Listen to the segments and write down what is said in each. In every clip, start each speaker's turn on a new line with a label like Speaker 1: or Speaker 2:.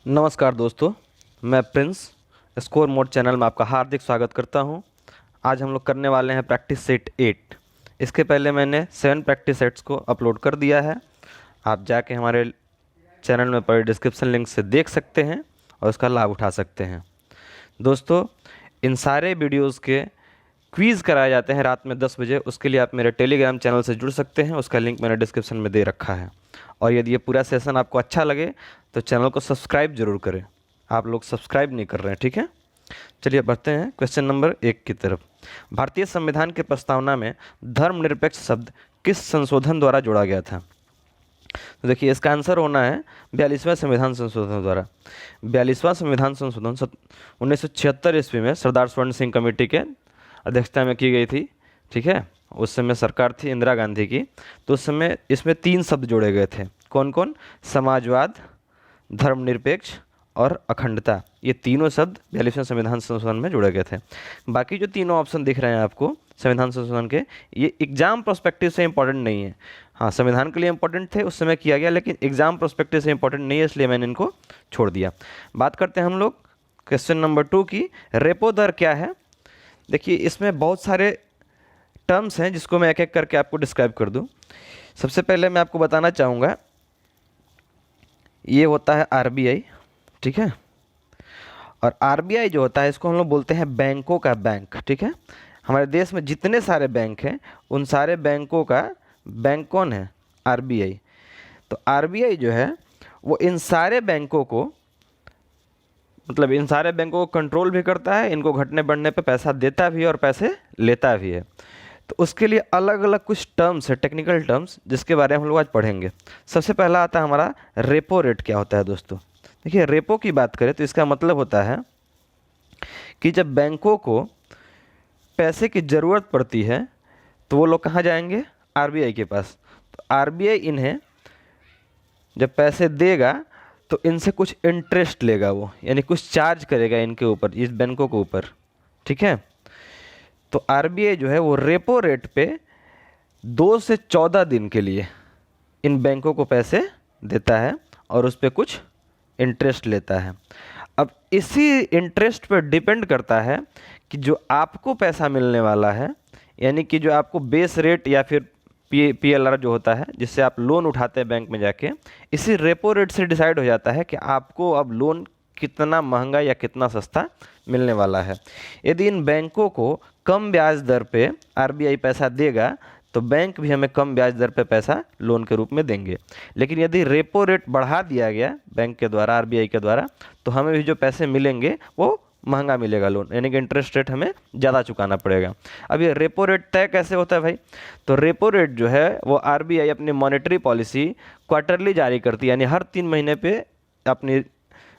Speaker 1: नमस्कार दोस्तों, मैं प्रिंस स्कोर मोड चैनल में आपका हार्दिक स्वागत करता हूं। आज हम लोग करने वाले हैं प्रैक्टिस सेट 8। इसके पहले मैंने 7 प्रैक्टिस सेट्स को अपलोड कर दिया है। आप जाके हमारे चैनल में पड़े डिस्क्रिप्शन लिंक से देख सकते हैं और उसका लाभ उठा सकते हैं। दोस्तों, इन सारे वीडियोज़ के क्विज़ कराए जाते हैं रात में 10 बजे। उसके लिए आप मेरे टेलीग्राम चैनल से जुड़ सकते हैं, उसका लिंक मैंने डिस्क्रिप्शन में दे रखा है। और यदि ये पूरा सेशन आपको अच्छा लगे तो चैनल को सब्सक्राइब जरूर करें। आप लोग सब्सक्राइब नहीं कर रहे हैं, ठीक है। चलिए बढ़ते हैं क्वेश्चन नंबर 1 की तरफ। भारतीय संविधान की प्रस्तावना में धर्मनिरपेक्ष शब्द किस संशोधन द्वारा जोड़ा गया था? तो देखिए, इसका आंसर होना है 42वां संविधान संशोधन द्वारा। 42वां संविधान संशोधन 1976 ईस्वी में सरदार स्वर्ण सिंह कमेटी के अध्यक्षता में की गई थी, ठीक है। उस समय सरकार थी इंदिरा गांधी की। तो उस समय इसमें 3 शब्द जोड़े गए थे। कौन कौन? समाजवाद, धर्मनिरपेक्ष और अखंडता। ये तीनों शब्द 42वें संविधान संशोधन में जोड़े गए थे। बाकी जो तीनों ऑप्शन दिख रहे हैं आपको संविधान संशोधन के, ये एग्जाम प्रोस्पेक्टिव से इंपॉर्टेंट नहीं है। हाँ, संविधान के लिए इंपॉर्टेंट थे, उस समय किया गया, लेकिन एग्जाम प्रोस्पेक्टिव से इंपॉर्टेंट नहीं है, इसलिए मैंने इनको छोड़ दिया। बात करते हैं हम लोग क्वेश्चन नंबर 2 की। रेपो दर क्या है? देखिए, इसमें बहुत सारे टर्म्स हैं जिसको मैं एक एक करके आपको डिस्क्राइब कर दूं। सबसे पहले मैं आपको बताना चाहूँगा, ये होता है आरबीआई, ठीक है। और आरबीआई जो होता है, इसको हम लोग बोलते हैं बैंकों का बैंक, ठीक है। हमारे देश में जितने सारे बैंक हैं उन सारे बैंकों का बैंक कौन है? आरबीआई। तो आरबीआई जो है वो इन सारे बैंकों को, मतलब इन सारे बैंकों को कंट्रोल भी करता है, इनको घटने बढ़ने पे पैसा देता भी है और पैसे लेता भी है। तो उसके लिए अलग अलग कुछ टर्म्स है, टेक्निकल टर्म्स, जिसके बारे में हम लोग आज पढ़ेंगे। सबसे पहला आता है हमारा रेपो रेट। क्या होता है दोस्तों? देखिए, रेपो की बात करें तो इसका मतलब होता है कि जब बैंकों को पैसे की ज़रूरत पड़ती है तो वो लोग कहाँ जाएंगे? आरबीआई के पास। तो आरबीआई इन्हें जब पैसे देगा तो इनसे कुछ इंटरेस्ट लेगा वो, यानी कुछ चार्ज करेगा इनके ऊपर, इस बैंकों के ऊपर, ठीक है। तो आरबीआई जो है वो रेपो रेट पे 2 से 14 दिन के लिए इन बैंकों को पैसे देता है और उस पर कुछ इंटरेस्ट लेता है। अब इसी इंटरेस्ट पर डिपेंड करता है कि जो आपको पैसा मिलने वाला है, यानी कि जो आपको बेस रेट या फिर पीएलआर जो होता है, जिससे आप लोन उठाते हैं बैंक में जाके, इसी रेपो रेट से डिसाइड हो जाता है कि आपको अब लोन कितना महंगा या कितना सस्ता मिलने वाला है। यदि इन बैंकों को कम ब्याज दर पे आरबीआई पैसा देगा तो बैंक भी हमें कम ब्याज दर पे पैसा लोन के रूप में देंगे। लेकिन यदि रेपो रेट बढ़ा दिया गया बैंक के द्वारा, आरबीआई के द्वारा, तो हमें भी जो पैसे मिलेंगे वो महंगा मिलेगा लोन, यानी कि इंटरेस्ट रेट हमें ज़्यादा चुकाना पड़ेगा। अब ये रेपो रेट तय कैसे होता है भाई? तो रेपो रेट जो है वो आरबीआई अपनी मॉनेटरी पॉलिसी क्वार्टरली जारी करती है, यानी हर 3 महीने पे अपनी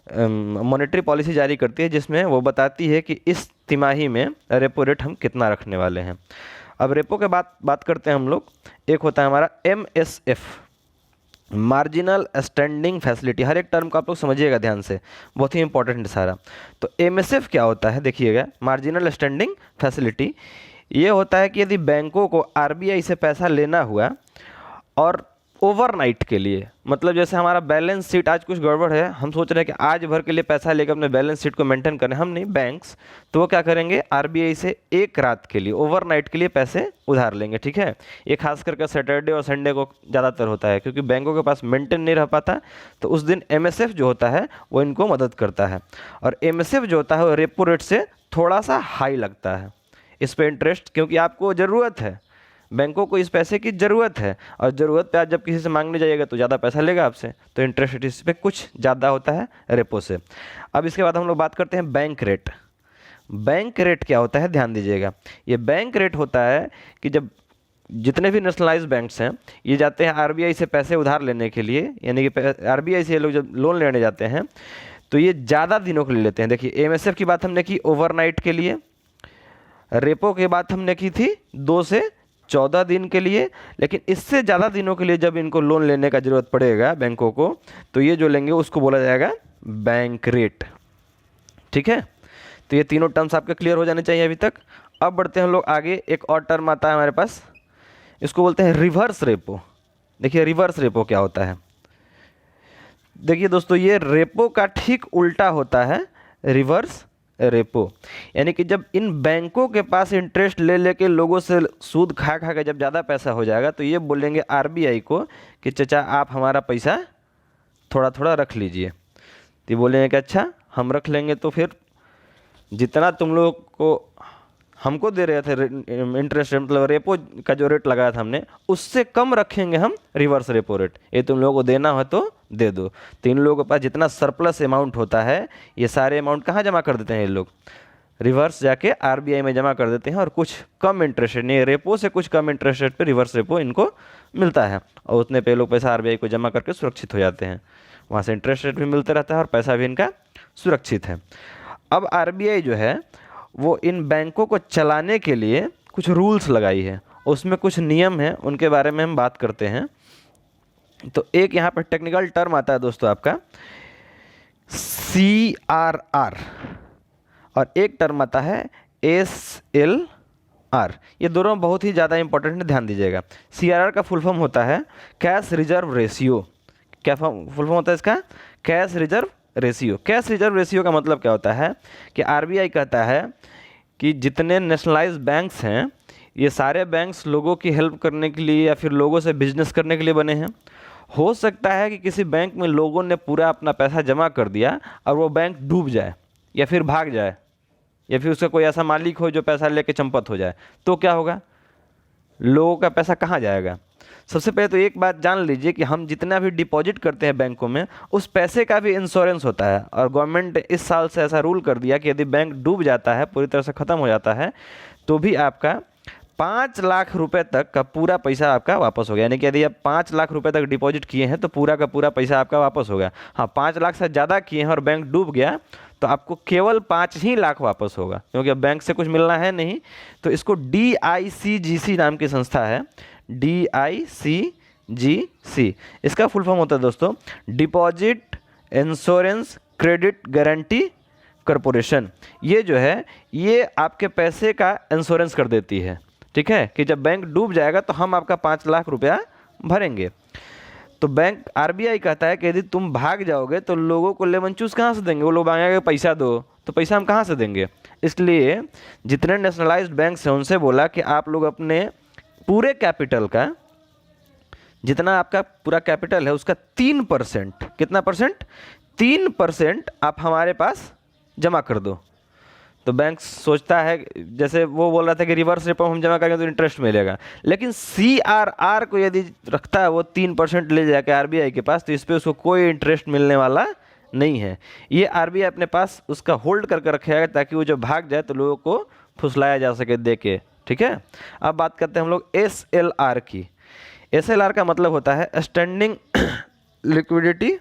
Speaker 1: मॉनेटरी पॉलिसी जारी करती है, जिसमें वो बताती है कि इस तिमाही में रेपो रेट हम कितना रखने वाले हैं। अब रेपो के बात करते हैं हम लोग। एक होता है हमारा एमएसएफ, मार्जिनल स्टैंडिंग फैसिलिटी। हर एक टर्म को आप लोग समझिएगा ध्यान से, बहुत ही इंपॉर्टेंट है सारा। तो एमएसएफ क्या होता है? देखिएगा, मार्जिनल स्टैंडिंग फैसिलिटी ये होता है कि यदि बैंकों को आरबीआई से पैसा लेना हुआ और ओवरनाइट के लिए, मतलब जैसे हमारा बैलेंस शीट आज कुछ गड़बड़ है, हम सोच रहे हैं कि आज भर के लिए पैसा लेकर अपने बैलेंस शीट को मेंटेन करें, हम नहीं, बैंक्स, तो वो क्या करेंगे? आरबीआई से एक रात के लिए, ओवरनाइट के लिए पैसे उधार लेंगे, ठीक है। ये खास करके सैटरडे और संडे को ज़्यादातर होता है, क्योंकि बैंकों के पास मेंटेन नहीं रह पाता, तो उस दिन एमएसएफ जो होता है वो इनको मदद करता है। और एमएसएफ जो होता है वो रेपो रेट से थोड़ा सा हाई लगता है इस पर इंटरेस्ट, क्योंकि आपको ज़रूरत है, बैंकों को इस पैसे की ज़रूरत है, और ज़रूरत पे आज जब किसी से मांगने जाइएगा तो ज़्यादा पैसा लेगा आपसे, तो इंटरेस्ट रेट इस पर कुछ ज़्यादा होता है रेपो से। अब इसके बाद हम लोग बात करते हैं बैंक रेट। बैंक रेट क्या होता है? ध्यान दीजिएगा, ये बैंक रेट होता है कि जब जितने भी नेशनलाइज्ड बैंक्स हैं ये जाते हैं आरबीआई से पैसे उधार लेने के लिए, यानी कि आरबीआई से ये लोग जब लोन लेने जाते हैं तो ये ज़्यादा दिनों के लिए लेते हैं। देखिए, एमएसएफ की बात हमने की ओवरनाइट के लिए, रेपो की बात हमने की थी 2 से 14 दिन के लिए, लेकिन इससे ज़्यादा दिनों के लिए जब इनको लोन लेने का ज़रूरत पड़ेगा बैंकों को, तो ये जो लेंगे उसको बोला जाएगा बैंक रेट, ठीक है। तो ये तीनों टर्म्स आपके क्लियर हो जाने चाहिए अभी तक। अब बढ़ते हैं हम लोग आगे। एक और टर्म आता है हमारे पास, इसको बोलते हैं रिवर्स रेपो। देखिए, रिवर्स रेपो क्या होता है? देखिए दोस्तों, ये रेपो का ठीक उल्टा होता है रिवर्स रेपो। यानी कि जब इन बैंकों के पास इंटरेस्ट ले लेके लोगों से सूद खा खा के जब ज़्यादा पैसा हो जाएगा तो ये बोलेंगे आरबीआई को कि चाचा आप हमारा पैसा थोड़ा थोड़ा रख लीजिए। तो ये बोलेंगे कि अच्छा हम रख लेंगे, तो फिर जितना तुम लोग को हमको दे रहे थे इंटरेस्ट रेट, मतलब रेपो का जो रेट लगाया था हमने, उससे कम रखेंगे हम रिवर्स रेपो रेट। ये तुम लोगों को देना हो तो दे दो। तो इन लोगों के पास जितना सरप्लस अमाउंट होता है ये सारे अमाउंट कहाँ जमा कर देते हैं ये लोग? रिवर्स जाके आरबीआई में जमा कर देते हैं, और कुछ कम इंटरेस्ट रेट, नहीं रेपो से कुछ कम इंटरेस्ट रेट पे रिवर्स रेपो इनको मिलता है, और उतने पे लोग पैसा आरबीआई को जमा करके सुरक्षित हो जाते हैं। वहाँ से इंटरेस्ट रेट भी मिलता रहता है और पैसा भी इनका सुरक्षित है। अब आरबीआई जो है वो इन बैंकों को चलाने के लिए कुछ रूल्स लगाई है, उसमें कुछ नियम हैं, उनके बारे में हम बात करते हैं। तो एक यहाँ पर टेक्निकल टर्म आता है दोस्तों आपका CRR, और एक टर्म आता है SLR। ये दोनों बहुत ही ज़्यादा इंपॉर्टेंट है, ध्यान दीजिएगा। CRR का फुल फॉर्म होता है कैश रिजर्व रेशियो। क्या फुल फॉर्म होता है इसका? Cash reserve ratio. Cash reserve ratio का मतलब क्या होता है कि आरबीआई कहता है कि जितने नेशनलाइज्ड बैंक्स हैं ये सारे बैंक्स लोगों की हेल्प करने के लिए या फिर लोगों से बिजनेस करने के लिए बने हैं। हो सकता है कि किसी बैंक में लोगों ने पूरा अपना पैसा जमा कर दिया और वो बैंक डूब जाए या फिर भाग जाए, या फिर उसका कोई ऐसा मालिक हो जो पैसा लेके चंपत हो जाए, तो क्या होगा? लोगों का पैसा कहाँ जाएगा? सबसे पहले तो एक बात जान लीजिए कि हम जितना भी डिपॉजिट करते हैं बैंकों में उस पैसे का भी इंश्योरेंस होता है, और गवर्नमेंट इस साल से ऐसा रूल कर दिया कि यदि बैंक डूब जाता है, पूरी तरह से ख़त्म हो जाता है, तो भी आपका 5 लाख रुपए तक का पूरा पैसा आपका वापस हो गया। यानी कि यदि आप 5 लाख रुपए तक डिपॉजिट किए हैं तो पूरा का पूरा पैसा आपका वापस हो गया। हाँ, 5 लाख से ज़्यादा किए हैं और बैंक डूब गया तो आपको केवल 5 ही लाख वापस होगा, क्योंकि अब बैंक से कुछ मिलना है नहीं। तो इसको DICGC नाम की संस्था है, DICGC, इसका फुल फॉर्म होता है दोस्तों deposit insurance credit guarantee corporation. ये जो है ये आपके पैसे का इंश्योरेंस कर देती है, ठीक है, कि जब बैंक डूब जाएगा तो हम आपका 5 लाख रुपया भरेंगे। तो बैंक आरबीआई कहता है कि यदि तुम भाग जाओगे तो लोगों को लेमन चूस कहाँ से देंगे? वो लोग मांगेंगे पैसा दो, तो पैसा हम कहाँ से देंगे? इसलिए जितने नेशनलाइज्ड बैंक्स हैं उनसे बोला कि आप लोग अपने पूरे कैपिटल का, जितना आपका पूरा कैपिटल है उसका 3%, कितना परसेंट? 3% आप हमारे पास जमा कर दो। तो बैंक सोचता है, जैसे वो बोल रहा था कि रिवर्स रेपो हम जमा करेंगे तो इंटरेस्ट मिलेगा, लेकिन CRR को यदि रखता है वो 3% ले जाके आरबीआई के पास, तो इस पर उसको कोई इंटरेस्ट मिलने वाला नहीं है। ये आरबीआई अपने पास उसका होल्ड करके रखेगा ताकि वो जब भाग जाए तो लोगों को फुसलाया जा सके दे के, ठीक है। अब बात करते हैं हम लोग SLR की। SLR का मतलब होता है स्टैंडिंग लिक्विडिटी।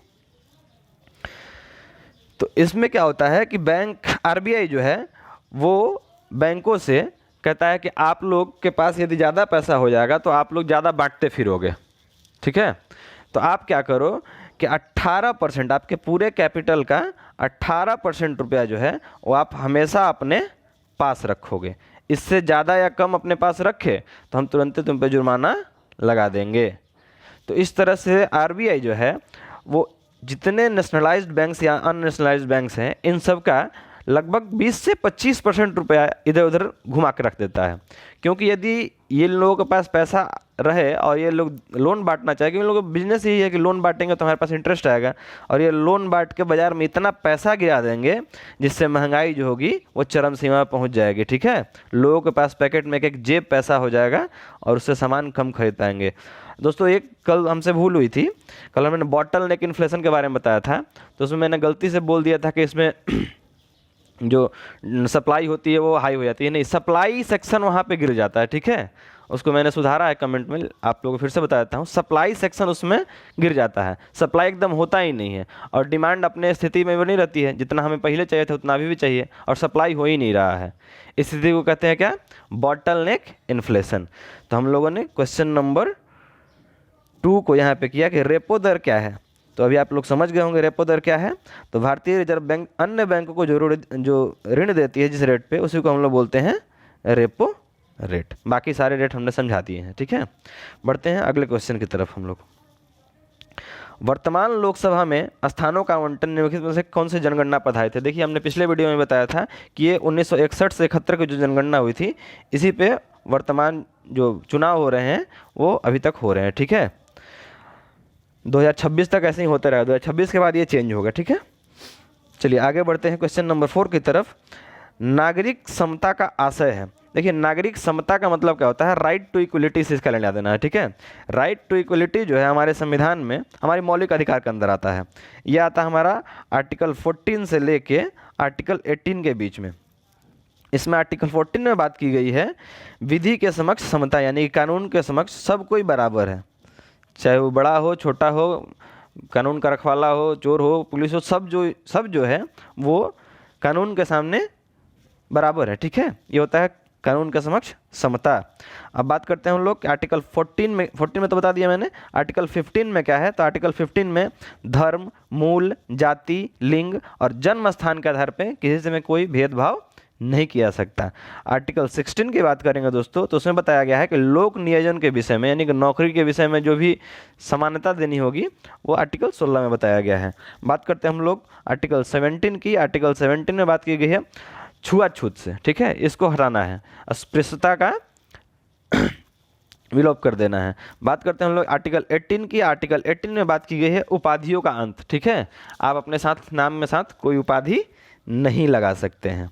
Speaker 1: तो इसमें क्या होता है कि बैंक आरबीआई जो है वो बैंकों से कहता है कि आप लोग के पास यदि ज़्यादा पैसा हो जाएगा तो आप लोग ज़्यादा बांटते फिरोगे, ठीक है। तो आप क्या करो कि 18%, आपके पूरे कैपिटल का 18% रुपया जो है वो आप हमेशा अपने पास रखोगे। इससे ज़्यादा या कम अपने पास रखे तो हम तुरंत तुम पे जुर्माना लगा देंगे। तो इस तरह से आरबीआई जो है वो जितने नेशनलाइज्ड बैंक्स या अननेशनलाइज्ड बैंक्स हैं इन सब का लगभग 20 से 25% रुपया इधर उधर घुमा के रख देता है। क्योंकि यदि ये लोगों के पास पैसा रहे और ये लोग लोन बांटना चाहे, क्योंकि लोगों का बिजनेस यही है कि लोन बांटेंगे तो हमारे पास इंटरेस्ट आएगा, और ये लोन बांट के बाज़ार में इतना पैसा गिरा देंगे जिससे महंगाई जो होगी वो चरम सीमा पर पहुँच जाएगी, ठीक है। लोगों के पास पैकेट में एक जेब पैसा हो जाएगा और उससे सामान कम खरीद पाएंगे। दोस्तों एक कल हमसे भूल हुई थी, कल मैंने बॉटल नेक इन्फ्लेशन के बारे में बताया था, तो उसमें मैंने गलती से बोल दिया था कि इसमें जो सप्लाई होती है वो हाई हो जाती है। नहीं, सप्लाई सेक्शन वहाँ पे गिर जाता है, ठीक है। उसको मैंने सुधारा है कमेंट में, आप लोगों को फिर से बता देता हूँ। सप्लाई सेक्शन उसमें गिर जाता है, सप्लाई एकदम होता ही नहीं है, और डिमांड अपने स्थिति में बनी रहती है, जितना हमें पहले चाहिए था उतना अभी भी चाहिए, और सप्लाई हो ही नहीं रहा है। इस स्थिति को कहते हैं क्या? बॉटल नेक इन्फ्लेशन। तो हम लोगों ने क्वेश्चन नंबर 2 को यहाँ पे किया कि रेपो दर क्या है। तो अभी आप लोग समझ गए होंगे रेपो दर क्या है। तो भारतीय रिजर्व बैंक अन्य बैंकों को जो ऋण देती है जिस रेट पे, उसी को हम लोग बोलते हैं रेपो रेट। बाकी सारे रेट हमने समझा दिए हैं, ठीक है। बढ़ते हैं अगले क्वेश्चन की तरफ हम लोग। वर्तमान लोकसभा में स्थानों का आवंटन निम्नलिखित में से कौन से जनगणना पधारे थे। देखिए हमने पिछले वीडियो में बताया था कि ये 1961 से 71 की जो जनगणना हुई थी, इसी पे वर्तमान जो चुनाव हो रहे हैं वो अभी तक हो रहे हैं। ठीक है, 2026 तक ऐसे ही होता रहेगा, 2026 के बाद ये चेंज होगा। ठीक है, चलिए आगे बढ़ते हैं क्वेश्चन नंबर 4 की तरफ। नागरिक समता का आशय है। देखिए नागरिक समता का मतलब क्या होता है, राइट टू इक्वलिटी से इसका लेना देना है। ठीक है, राइट टू इक्वलिटी जो है हमारे संविधान में हमारी मौलिक अधिकार के अंदर आता है। यह आता है हमारा आर्टिकल 14 से लेके आर्टिकल 18 के बीच में। इसमें आर्टिकल 14 में बात की गई है विधि के समक्ष समता, यानी कि कानून के समक्ष सब कोई बराबर है, चाहे वो बड़ा हो छोटा हो, कानून का रखवाला हो, चोर हो, पुलिस हो, सब जो है वो कानून के सामने बराबर है। ठीक है, ये होता है कानून के समक्ष समता। अब बात करते हैं हम लोग आर्टिकल 14 में तो बता दिया मैंने। आर्टिकल 15 में क्या है, तो आर्टिकल 15 में धर्म, मूल, जाति, लिंग और जन्म स्थान के आधार पे किसी से में कोई भेदभाव नहीं किया सकता। आर्टिकल 16 की बात करेंगे दोस्तों, तो उसमें बताया गया है कि लोक नियोजन के विषय में, यानी कि नौकरी के विषय में जो भी समानता देनी होगी वो आर्टिकल 16 में बताया गया है। बात करते हैं हम लोग आर्टिकल 17 की। आर्टिकल 17 में बात की गई है छुआछूत से। ठीक है, इसको हटाना है, अस्पृश्यता का विलोप कर देना है। बात करते हैं हम लोग आर्टिकल 18 की। आर्टिकल 18 में बात की गई है उपाधियों का अंत। ठीक है, आप अपने साथ नाम में साथ कोई उपाधि नहीं लगा सकते हैं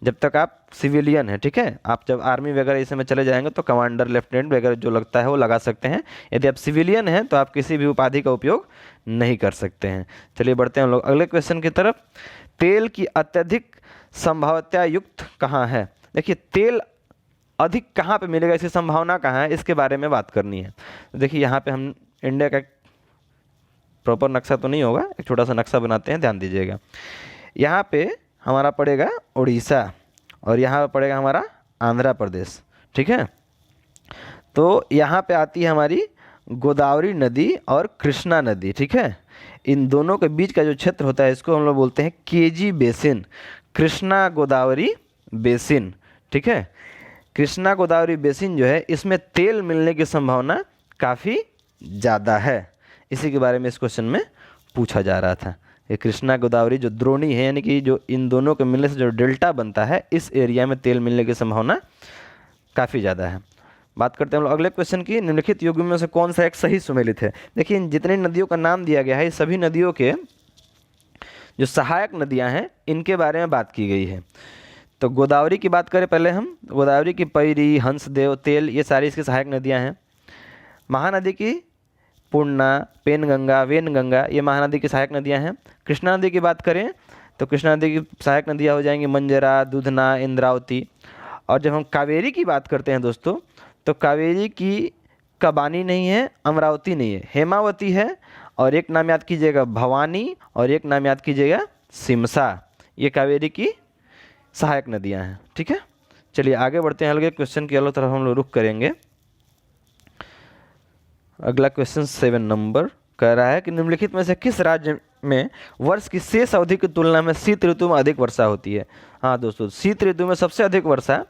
Speaker 1: जब तक आप सिविलियन हैं। ठीक है, आप जब आर्मी वगैरह इसमें चले जाएंगे तो कमांडर, लेफ्टिनेंट वगैरह जो लगता है वो लगा सकते हैं। यदि आप सिविलियन हैं तो आप किसी भी उपाधि का उपयोग नहीं कर सकते हैं। चलिए बढ़ते हैं हम लोग अगले क्वेश्चन की तरफ। तेल की अत्यधिक संभाव्यता युक्त कहाँ है। देखिए तेल अधिक कहाँ पे मिलेगा, इसकी संभावना कहाँ है, इसके बारे में बात करनी है। तो देखिए यहाँ पे हम इंडिया का प्रॉपर नक्शा तो नहीं होगा, एक छोटा सा नक्शा बनाते हैं, ध्यान दीजिएगा। यहाँ पे हमारा पड़ेगा उड़ीसा और यहाँ पे पड़ेगा हमारा आंध्र प्रदेश। ठीक है, तो यहाँ पे आती है हमारी गोदावरी नदी और कृष्णा नदी। ठीक है, इन दोनों के बीच का जो क्षेत्र होता है इसको हम लोग बोलते हैं KG basin, Krishna Godavari basin. ठीक है, कृष्णा गोदावरी बेसिन जो है इसमें तेल मिलने की संभावना काफ़ी ज़्यादा है। इसी के बारे में इस क्वेश्चन में पूछा जा रहा था। ये कृष्णा गोदावरी जो द्रोणी है, यानी कि जो इन दोनों के मिलने से जो डेल्टा बनता है, इस एरिया में तेल मिलने की संभावना काफ़ी ज़्यादा है। बात करते हैं हम लोग अगले क्वेश्चन की। निम्नलिखित युग्म में से कौन सा एक सही सुमेलित है। देखिए इन जितनी नदियों का नाम दिया गया है, ये सभी नदियों के जो सहायक नदियां हैं इनके बारे में बात की गई है। तो गोदावरी की बात करें पहले हम, गोदावरी की पैरी, हंसदेव, तेल, ये सारी इसकी सहायक नदियां हैं। महानदी की पूर्णा, पेनगंगा, वेनगंगा, ये महानदी की सहायक नदियां हैं। कृष्णा नदी की बात करें तो कृष्णा नदी की सहायक नदियां हो जाएंगी मंजरा, दूधना, इंद्रावती। और जब हम कावेरी की बात करते हैं दोस्तों, तो कावेरी की कबानी नहीं है, अमरावती नहीं है, हेमावती है, और एक नाम याद कीजिएगा भवानी, और एक नाम याद कीजिएगा सिमसा। ये कावेरी की सहायक नदियां हैं। ठीक है, चलिए आगे बढ़ते हैं। अगले क्वेश्चन की अलग तरफ हम लोग रुख करेंगे। अगला क्वेश्चन 7 नंबर कह रहा है कि निम्नलिखित में से किस राज्य में वर्ष की शेष अवधि की तुलना में शीत ऋतु में अधिक वर्षा होती है। हाँ दोस्तों, शीत ऋतु में सबसे अधिक वर्षा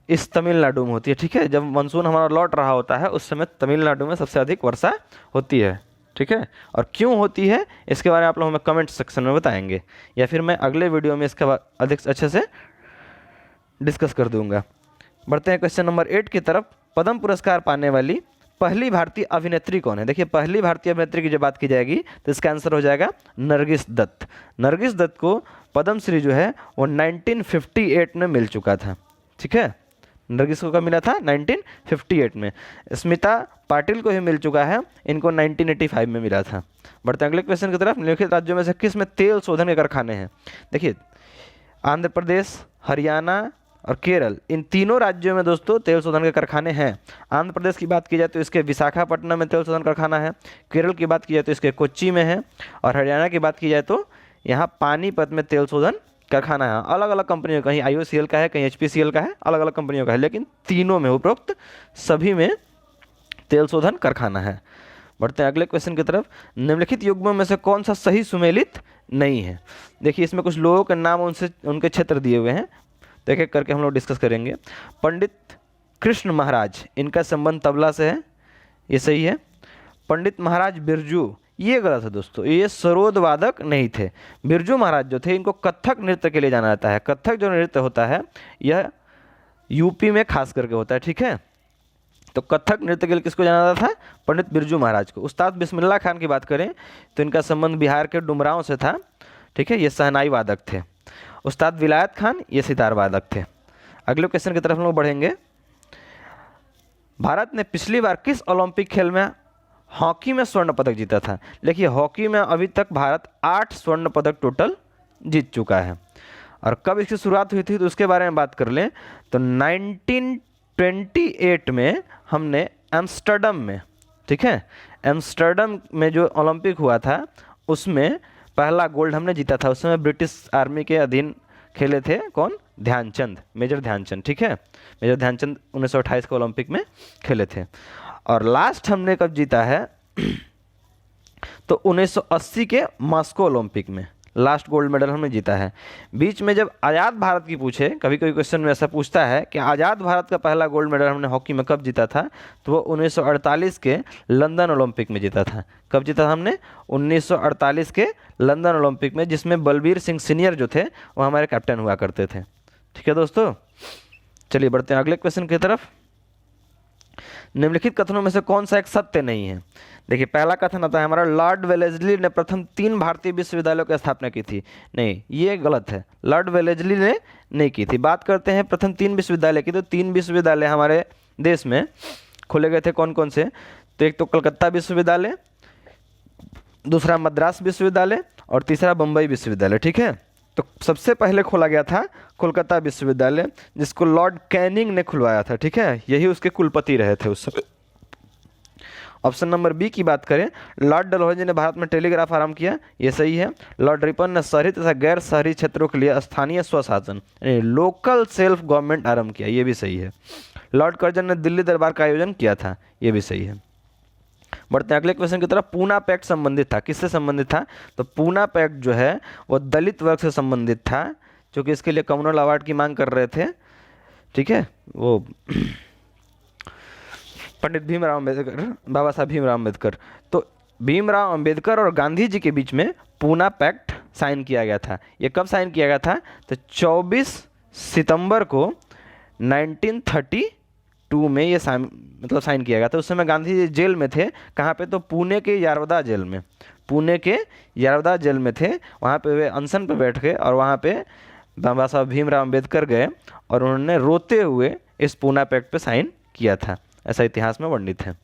Speaker 1: इस तमिलनाडु में होती है। ठीक है, जब मानसून हमारा लौट रहा होता है उस समय तमिलनाडु में सबसे अधिक वर्षा होती है। ठीक है, और क्यों होती है इसके बारे में आप लोग हमें कमेंट सेक्शन में बताएंगे, या फिर मैं अगले वीडियो में इसका अधिक अच्छे से डिस्कस कर दूंगा। बढ़ते हैं क्वेश्चन नंबर 8 की तरफ। पद्म पुरस्कार पाने वाली पहली भारतीय अभिनेत्री कौन है। देखिए पहली भारतीय अभिनेत्री की जब बात की जाएगी तो इसका आंसर हो जाएगा नरगिस दत्त। नरगिस दत्त को पद्मश्री जो है वो 1958 में मिल चुका था। ठीक है, नरगिस को कब मिला था, 1958 में। स्मिता पाटिल को ही मिल चुका है, इनको 1985 में मिला था। बढ़ते हैं अगले क्वेश्चन की तरफ। निम्नलिखित राज्यों में से किस में तेल शोधन के कारखाने हैं। देखिए आंध्र प्रदेश, हरियाणा और केरल, इन तीनों राज्यों में दोस्तों तेल शोधन के कारखाने हैं। आंध्र प्रदेश की बात की जाए तो इसके विशाखापट्टनम में तेल शोधन कारखाना है, केरल की बात की जाए तो इसके कोच्चि में है, और हरियाणा की बात की जाए तो यहाँ पानीपत में तेल शोधन कारखाना है। अलग अलग कंपनियों, कहीं IOCL का है, कहीं HPCL का है, अलग अलग कंपनियों का है, लेकिन तीनों में उपरोक्त सभी में तेल शोधन कारखाना है। बढ़ते हैं अगले क्वेश्चन की तरफ। निम्नलिखित युग्मों में से कौन सा सही सुमेलित नहीं है। देखिए इसमें कुछ लोगों के नाम उनके क्षेत्र दिए हुए हैं, तो एक एक करके हम लोग डिस्कस करेंगे। पंडित कृष्ण महाराज, इनका संबंध तबला से है, ये सही है। पंडित महाराज बिरजू, ये गलत है दोस्तों, ये सरोद वादक नहीं थे। बिरजू महाराज जो थे इनको कथक नृत्य के लिए जाना जाता है। कथक जो नृत्य होता है यह यूपी में खास करके होता है, ठीक है। तो कथक नृत्य के लिए किसको जाना जाता था? पंडित बिरजू महाराज को। उस्ताद बिस्मिल्लाह खान की बात करें तो इनका संबंध बिहार के डुमरांव से था, ठीक है। ये शहनाई वादक थे। उस्ताद विलायत खान ये सितार वादक थे। अगले क्वेश्चन की तरफ हम लोग बढ़ेंगे। भारत ने पिछली बार किस ओलंपिक खेल में हॉकी में स्वर्ण पदक जीता था? देखिए हॉकी में अभी तक भारत 8 स्वर्ण पदक टोटल जीत चुका है। और कब इसकी शुरुआत हुई थी तो उसके बारे में बात कर लें तो 1928 में हमने एम्स्टर्डम में, ठीक है, एम्स्टर्डम में जो ओलंपिक हुआ था उसमें पहला गोल्ड हमने जीता था। उस समय ब्रिटिश आर्मी के अधीन खेले थे कौन? ध्यानचंद, मेजर ध्यानचंद, ठीक है। मेजर ध्यानचंद 1928 के ओलंपिक में खेले थे। और लास्ट हमने कब जीता है तो 1980 के मॉस्को ओलंपिक में लास्ट गोल्ड मेडल हमने जीता है। बीच में जब आज़ाद भारत की पूछे, कभी कभी क्वेश्चन में ऐसा पूछता है कि आज़ाद भारत का पहला गोल्ड मेडल हमने हॉकी में कब जीता था, तो वो 1948 के लंदन ओलंपिक में जीता था। कब जीता था हमने? 1948 के लंदन ओलंपिक में, जिसमें बलबीर सिंह सीनियर जो थे वो हमारे कैप्टन हुआ करते थे, ठीक है दोस्तों। चलिए बढ़ते हैं अगले क्वेश्चन की तरफ। निम्नलिखित कथनों में से कौन सा एक सत्य नहीं है? देखिए पहला कथन आता है हमारा, लॉर्ड वेलेस्ली ने प्रथम 3 भारतीय विश्वविद्यालयों की स्थापना की थी। नहीं, ये गलत है, लॉर्ड वेलेस्ली ने नहीं की थी। बात करते हैं प्रथम 3 विश्वविद्यालय की, तो 3 विश्वविद्यालय हमारे देश में खोले गए थे। कौन कौन से? तो एक तो कलकत्ता विश्वविद्यालय, दूसरा मद्रास विश्वविद्यालय और तीसरा बम्बई विश्वविद्यालय, ठीक है। तो सबसे पहले खोला गया था कोलकाता विश्वविद्यालय, जिसको लॉर्ड कैनिंग ने खुलवाया था, ठीक है। यही उसके कुलपति रहे थे उस समय। ऑप्शन नंबर बी की बात करें, लॉर्ड डलहौजी ने भारत में टेलीग्राफ आरंभ किया, ये सही है। लॉर्ड रिपन ने शहरी तथा गैर शहरी क्षेत्रों के लिए स्थानीय स्वशासन यानी लोकल सेल्फ गवर्नमेंट आरंभ किया, ये भी सही है। लॉर्ड कर्जन ने दिल्ली दरबार का आयोजन किया था, ये भी सही है। बढ़ते हैं अगले क्वेश्चन की तरफ। पूना पैक्ट संबंधित था, किससे संबंधित था? तो पूना पैक्ट जो है वो दलित वर्ग से संबंधित था, जो कि इसके लिए कम्युनल अवार्ड की मांग कर रहे थे, ठीक है। वो पंडित भीमराव अम्बेडकर, बाबा साहब भीमराव अम्बेडकर। तो भीमराव अम्बेडकर और गांधी जी के बीच में पूना पैक्ट साइन किया गया था। ये कब साइन किया गया था? तो 24 सितंबर को 1932 में ये साइन किया गया था। उस समय गांधी जी जेल में थे। कहाँ पे? तो पुणे के यारवदा जेल में। पुणे के यारवदा जेल में थे। वहाँ पे वे अनशन पे बैठ गए और वहाँ पे बाबा साहब भीमराव अम्बेडकर गए और उन्होंने रोते हुए इस पूना पैक्ट पे साइन किया था, ऐसा इतिहास में वर्णित है।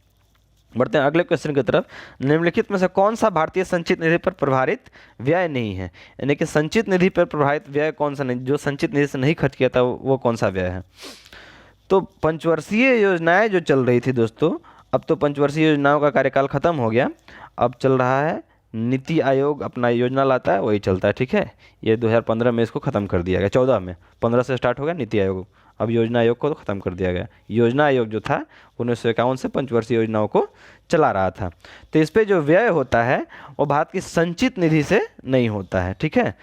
Speaker 1: बढ़ते हैं अगले क्वेश्चन की तरफ। निम्नलिखित में से कौन सा भारतीय संचित निधि पर प्रभावित व्यय नहीं है? यानी कि संचित निधि पर प्रभावित व्यय कौन सा नहीं, जो संचित निधि से नहीं खर्च किया था वो कौन सा व्यय है? तो पंचवर्षीय योजनाएं जो चल रही थी दोस्तों, अब तो पंचवर्षीय योजनाओं का कार्यकाल खत्म हो गया। अब चल रहा है नीति आयोग अपना योजना लाता है, वही चलता है, ठीक है। ये 2015 में इसको ख़त्म कर दिया गया, 14 में, 15 से स्टार्ट हो गया नीति आयोग। अब योजना आयोग को तो ख़त्म कर दिया गया। योजना आयोग जो था 1951 से पंचवर्षीय योजनाओं को चला रहा था। तो इस पर जो व्यय होता है वो भारत की संचित निधि से नहीं होता है, ठीक है।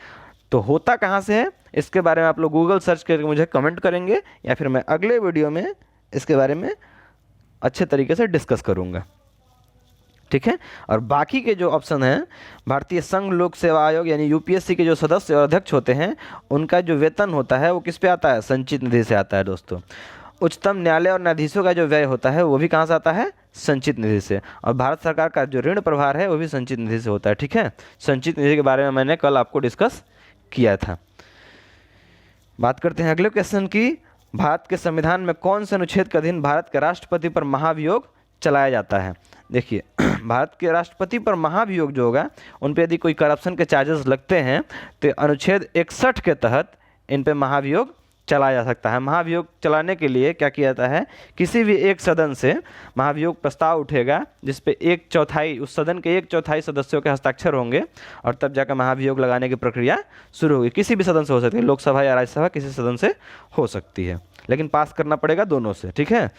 Speaker 1: तो होता कहाँ से है, इसके बारे में आप लोग गूगल सर्च करके मुझे कमेंट करेंगे, या फिर मैं अगले वीडियो में इसके बारे में अच्छे तरीके से डिस्कस करूँगा, ठीक है। और बाकी के जो ऑप्शन हैं, भारतीय संघ लोक सेवा आयोग यानी यूपीएससी के जो सदस्य और अध्यक्ष होते हैं उनका जो वेतन होता है वो किस पे आता है? संचित निधि से आता है दोस्तों। उच्चतम न्यायालय और न्यायाधीशों का जो व्यय होता है वो भी कहाँ से आता है? संचित निधि से। और भारत सरकार का जो ऋण प्रभार है वो भी संचित निधि से होता है, ठीक है। संचित निधि के बारे में मैंने कल आपको डिस्कस किया था। बात करते हैं अगले क्वेश्चन की। भारत के संविधान में कौन से अनुच्छेद के अधीन भारत के राष्ट्रपति पर महाभियोग चलाया जाता है? देखिए भारत के राष्ट्रपति पर महाभियोग जो होगा उन पर यदि कोई करप्शन के चार्जेस लगते हैं तो अनुच्छेद 61 के तहत इन पे महाभियोग चलाया जा सकता है। महाभियोग चलाने के लिए क्या किया जाता है? किसी भी एक सदन से महाभियोग प्रस्ताव उठेगा जिस पे 1/4 उस सदन के 1/4 सदस्यों के हस्ताक्षर होंगे और तब जाकर महाभियोग लगाने की प्रक्रिया शुरू होगी। किसी भी सदन से हो सकती है, लोकसभा या राज्यसभा, किसी सदन से हो सकती है, लेकिन पास करना पड़ेगा दोनों से, ठीक है।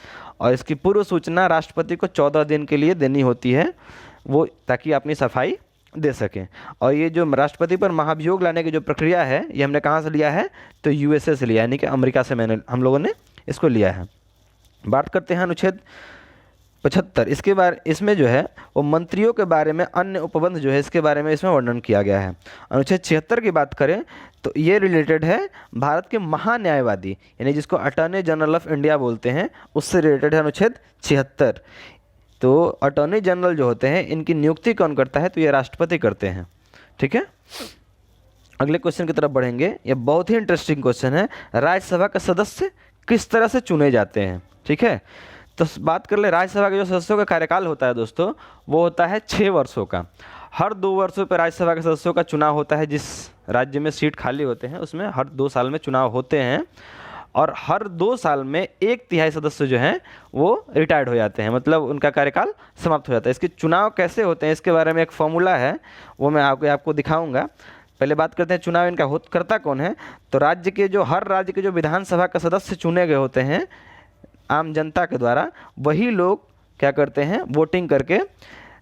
Speaker 1: और इसकी पूर्व सूचना राष्ट्रपति को 14 दिन के लिए देनी होती है, वो ताकि अपनी सफाई दे सकें। और ये जो राष्ट्रपति पर महाभियोग लाने की जो प्रक्रिया है ये हमने कहाँ से लिया है? तो यूएसए से लिया है, यानी कि अमेरिका से हम लोगों ने इसको लिया है। बात करते हैं अनुच्छेद 75 इसके बारे इसमें जो है वो मंत्रियों के बारे में अन्य उपबंध जो है इसके बारे में इसमें वर्णन किया गया है। अनुच्छेद 76 की बात करें तो ये रिलेटेड है भारत के महान्यायवादी यानी जिसको अटॉर्नी जनरल ऑफ इंडिया बोलते हैं, उससे रिलेटेड है अनुच्छेद 76। तो अटॉर्नी जनरल जो होते हैं इनकी नियुक्ति कौन करता है, तो ये राष्ट्रपति करते हैं। ठीक है, अगले क्वेश्चन की तरफ बढ़ेंगे। ये बहुत ही इंटरेस्टिंग क्वेश्चन है, राज्यसभा के सदस्य किस तरह से चुने जाते हैं। ठीक है, तो बात कर ले राज्यसभा के जो सदस्यों का कार्यकाल होता है दोस्तों, वो होता है 6 वर्षों का। हर 2 वर्षों पर राज्यसभा के सदस्यों का चुनाव होता है। जिस राज्य में सीट खाली होते हैं उसमें हर 2 साल में चुनाव होते हैं, और हर 2 साल में 1/3 सदस्य जो हैं वो रिटायर्ड हो जाते हैं, मतलब उनका कार्यकाल समाप्त हो जाता है। इसके चुनाव कैसे होते हैं इसके बारे में एक फॉर्मूला है, वो मैं आपको दिखाऊंगा। पहले बात करते हैं चुनाव इनका करता कौन है। तो हर राज्य के जो विधानसभा के सदस्य चुने गए होते हैं आम जनता के द्वारा, वही लोग क्या करते हैं, वोटिंग करके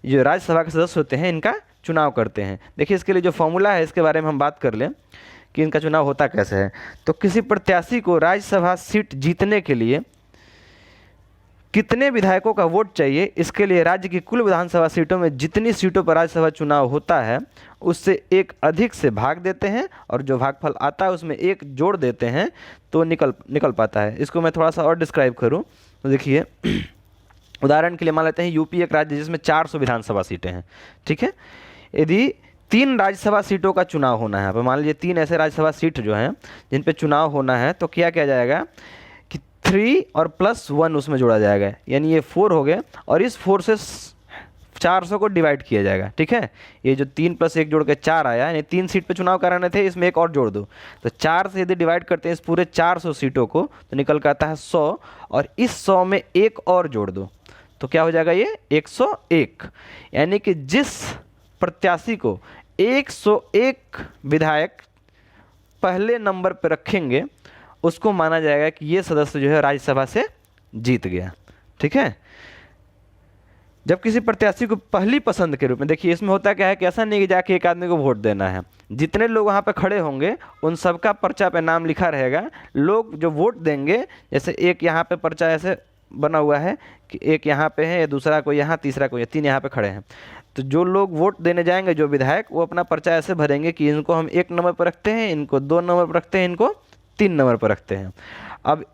Speaker 1: जो राज्यसभा के सदस्य होते हैं इनका चुनाव करते हैं। देखिए इसके लिए जो फॉर्मूला है इसके बारे में हम बात कर लें कि इनका चुनाव होता कैसे है। तो किसी प्रत्याशी को राज्यसभा सीट जीतने के लिए कितने विधायकों का वोट चाहिए, इसके लिए राज्य की कुल विधानसभा सीटों में जितनी सीटों पर राज्यसभा चुनाव होता है उससे एक अधिक से भाग देते हैं, और जो भागफल आता है उसमें एक जोड़ देते हैं तो निकल पाता है। इसको मैं थोड़ा सा और डिस्क्राइब करूं तो देखिए उदाहरण के लिए मान लेते हैं यूपी एक राज्य जिसमें 400 विधानसभा सीटें हैं। ठीक है, यदि 3 राज्यसभा सीटों का चुनाव होना है, मान लीजिए 3 ऐसे राज्यसभा सीट जो हैं जिन पे चुनाव होना है, तो क्या किया जाएगा कि 3 और +1 उसमें जोड़ा जाएगा, यानी ये 4 हो गए, और इस 4 से 400 को डिवाइड किया जाएगा। ठीक है, ये जो 3 + 1 जोड़ के 4 आया, यानी 3 सीट पे चुनाव कराने थे, इसमें एक और जोड़ दो, तो 4 से यदि डिवाइड करते हैं इस पूरे 400 सीटों को तो निकल कर आता है 100, और इस 100 में एक और जोड़ दो तो क्या हो जाएगा ये 101। यानी कि जिस प्रत्याशी को 101 विधायक पहले नंबर पर रखेंगे उसको माना जाएगा कि ये सदस्य जो है राज्यसभा से जीत गया। ठीक है, जब किसी प्रत्याशी को पहली पसंद के रूप में, देखिए इसमें होता क्या है कि ऐसा नहीं कि जाके एक आदमी को वोट देना है, जितने लोग वहाँ पे खड़े होंगे उन सबका पर्चा पे नाम लिखा रहेगा। लोग जो वोट देंगे, जैसे एक यहाँ पे पर्चा ऐसे बना हुआ है कि एक यहाँ पे है, दूसरा कोई यहाँ, तीसरा कोई, 3 यहाँ पे खड़े हैं, तो जो लोग वोट देने जाएंगे जो विधायक, वो अपना पर्चा ऐसे भरेंगे कि इनको हम 1 नंबर पर रखते हैं, इनको 2 नंबर पर रखते हैं, इनको 3 नंबर पर रखते हैं। अब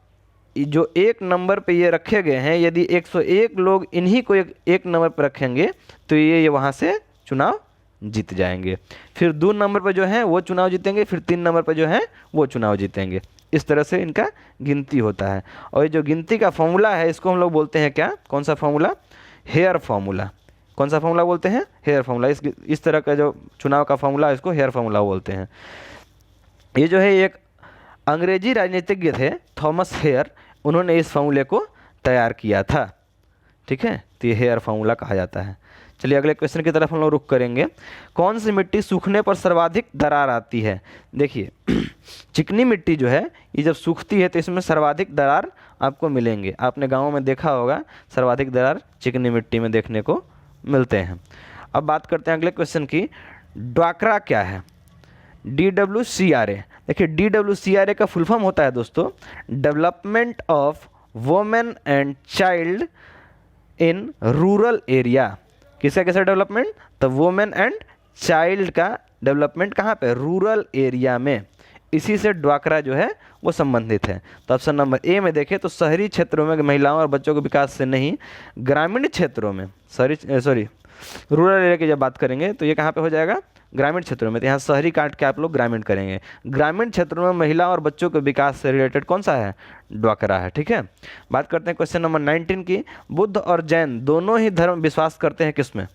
Speaker 1: जो 1 नंबर पे ये रखे गए हैं, यदि 101 लोग इन्हीं को 1 नंबर पर रखेंगे तो ये वहाँ से चुनाव जीत जाएंगे। फिर 2 नंबर पर जो है वो चुनाव जीतेंगे, फिर 3 नंबर पर जो है वो चुनाव जीतेंगे। इस तरह से इनका गिनती होता है। और ये जो गिनती का फॉर्मूला है इसको हम लोग बोलते हैं क्या, कौन सा फॉर्मूला, हेयर फॉर्मूला। कौन सा फॉर्मूला बोलते हैं, हेयर फॉर्मूला। इस तरह का जो चुनाव का फॉर्मूला है इसको हेयर फॉर्मूला बोलते हैं। ये जो है एक अंग्रेजी राजनीतिज्ञ थे थॉमस हेयर, उन्होंने इस फॉर्मूले को तैयार किया था। ठीक है, तो ये हेयर फॉर्मूला कहा जाता है। चलिए अगले क्वेश्चन की तरफ हम लोग रुख करेंगे। कौन सी मिट्टी सूखने पर सर्वाधिक दरार आती है। देखिए चिकनी मिट्टी जो है ये जब सूखती है तो इसमें सर्वाधिक दरार आपको मिलेंगे। आपने गाँव में देखा होगा सर्वाधिक दरार चिकनी मिट्टी में देखने को मिलते हैं। अब बात करते हैं अगले क्वेश्चन की, ड्वाक्रा क्या है। DWCRA, देखिए DWCRA का फुल फॉर्म होता है दोस्तों development of women and child in rural area. किसका कैसा डेवलपमेंट, तो वुमेन एंड चाइल्ड का डेवलपमेंट कहाँ पे, रूरल एरिया में। इसी से ड्वाक्रा जो है वो संबंधित है। तो ऑप्शन नंबर ए में देखें तो शहरी क्षेत्रों में महिलाओं और बच्चों के विकास से नहीं, ग्रामीण क्षेत्रों में, रूरल एरिया की जब बात करेंगे तो ये कहाँ पे हो जाएगा, ग्रामीण क्षेत्रों में। तो यहाँ शहरी काट के आप लोग ग्रामीण करेंगे। ग्रामीण क्षेत्रों में महिला और बच्चों के विकास से रिलेटेड कौन सा है, ड्वाक्रा है। ठीक है, बात करते हैं क्वेश्चन नंबर 19 की, बुद्ध और जैन दोनों ही धर्म विश्वास करते हैं किसमें।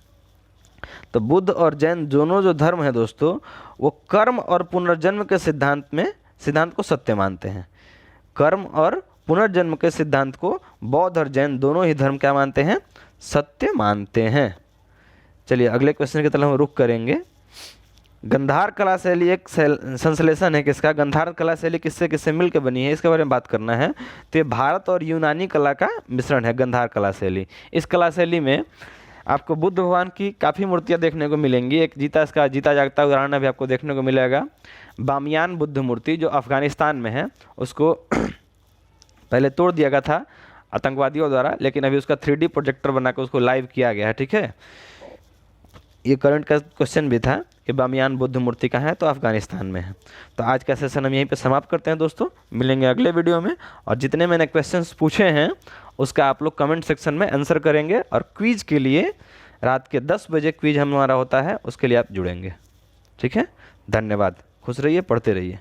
Speaker 1: तो बुद्ध और जैन दोनों जो धर्म है दोस्तों वो कर्म और पुनर्जन्म के सिद्धांत को सत्य मानते हैं। कर्म और पुनर्जन्म के सिद्धांत को बौद्ध और जैन दोनों ही धर्म क्या मानते हैं, सत्य मानते हैं। चलिए अगले क्वेश्चन की तरफ हम रुख करेंगे। गंधार कला शैली एक संश्लेषण है किसका, गंधार कला शैली किससे किससे मिलकर बनी है, इसके बारे में बात करना है। तो ये भारत और यूनानी कला का मिश्रण है गंधार कला शैली। इस कला शैली में आपको बुद्ध भगवान की काफ़ी मूर्तियाँ देखने को मिलेंगी। एक जीता जागता उदाहरण अभी आपको देखने को मिलेगा, बामियान बुद्ध मूर्ति जो अफ़गानिस्तान में है, उसको पहले तोड़ दिया गया था आतंकवादियों द्वारा, लेकिन अभी उसका 3D प्रोजेक्टर बना के उसको लाइव किया गया है, ठीक है। ये करंट का क्वेश्चन भी था कि बामियान बुद्ध मूर्ति कहाँ है, तो अफगानिस्तान में है। तो आज का सेशन हम यहीं पे समाप्त करते हैं दोस्तों, मिलेंगे अगले वीडियो में। और जितने मैंने क्वेश्चंस पूछे हैं उसका आप लोग कमेंट सेक्शन में आंसर करेंगे, और क्विज के लिए रात के 10 बजे क्विज हमारा होता है, उसके लिए आप जुड़ेंगे, ठीक है। धन्यवाद, खुश रहिए, पढ़ते रहिए।